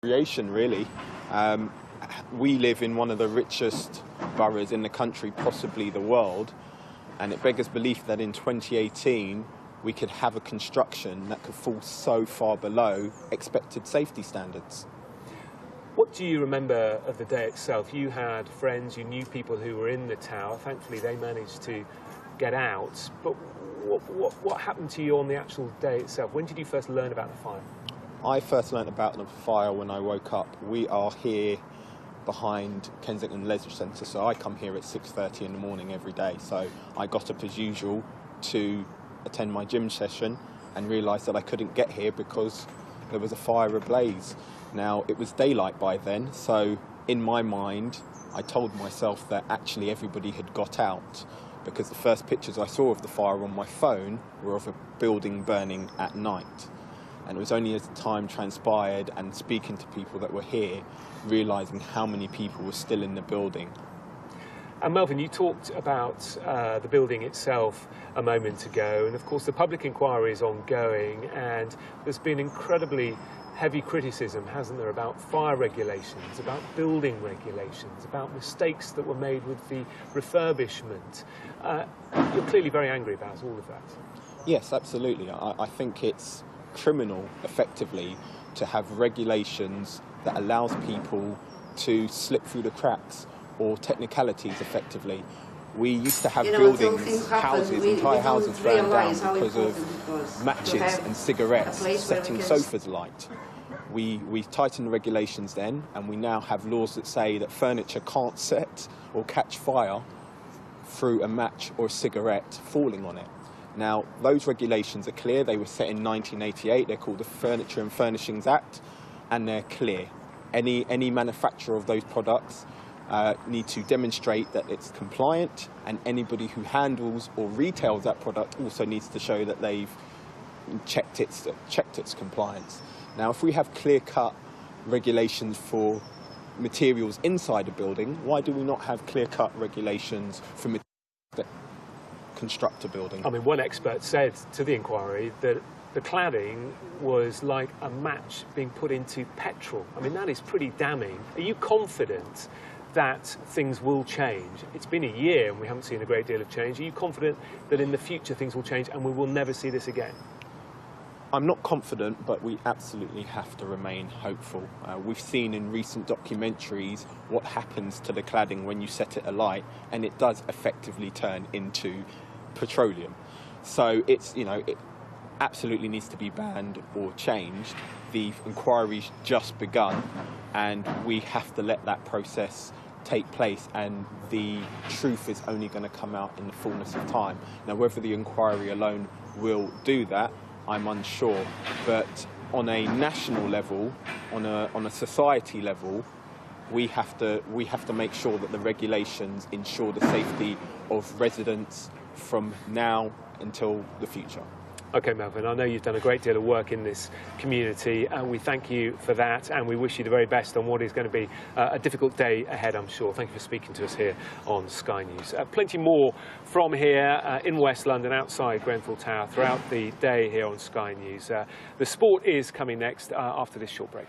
Creation, really. We live in one of the richest boroughs in the country, possibly the world, and it beggars belief that in 2018 we could have a construction that could fall so far below expected safety standards. What do you remember of the day itself? You had friends, you knew people who were in the tower. Thankfully, they managed to get out. But what happened to you on the actual day itself? When did you first learn about the fire? I first learnt about the fire when I woke up. We are here behind Kensington Leisure Centre, so I come here at 6:30 in the morning every day. So I got up as usual to attend my gym session and realised that I couldn't get here because there was a fire ablaze. Now, it was daylight by then, so in my mind, I told myself that actually everybody had got out, because the first pictures I saw of the fire on my phone were of a building burning at night. And it was only as time transpired and speaking to people that were here, realising how many people were still in the building. And Melvyn, you talked about the building itself a moment ago, and of course the public inquiry is ongoing, and there's been incredibly heavy criticism, hasn't there, about fire regulations, about building regulations, about mistakes that were made with the refurbishment. You're clearly very angry about all of that. Yes, absolutely. I think it's criminal, effectively, to have regulations that allows people to slip through the cracks, or technicalities, effectively. We used to have buildings, houses, entire houses burned down because of matches and cigarettes setting sofas alight. We tightened the regulations then, and we now have laws that say that furniture can't set or catch fire through a match or a cigarette falling on it. Now, those regulations are clear. They were set in 1988. They're called the Furniture and Furnishings Act, and they're clear. Any manufacturer of those products need to demonstrate that it's compliant, and anybody who handles or retails that product also needs to show that they've checked its compliance. Now, if we have clear-cut regulations for materials inside a building, why do we not have clear-cut regulations for materials that construct a building? I mean, one expert said to the inquiry that the cladding was like a match being put into petrol. I mean, that is pretty damning. Are you confident that things will change? It's been a year and we haven't seen a great deal of change. Are you confident that in the future things will change and we will never see this again? I'm not confident, but we absolutely have to remain hopeful. We've seen in recent documentaries what happens to the cladding when you set it alight, and it does effectively turn into petroleum. So it's, it absolutely needs to be banned or changed. The inquiry's just begun, and we have to let that process take place, and the truth is only going to come out in the fullness of time. Now, whether the inquiry alone will do that, I'm unsure, but on a national level, on a society level, we have to make sure that the regulations ensure the safety of residents from now until the future. OK, Melvyn, I know you've done a great deal of work in this community, and we thank you for that, and we wish you the very best on what is going to be a difficult day ahead, I'm sure. Thank you for speaking to us here on Sky News. Plenty more from here in West London, outside Grenfell Tower, throughout the day here on Sky News. The sport is coming next after this short break.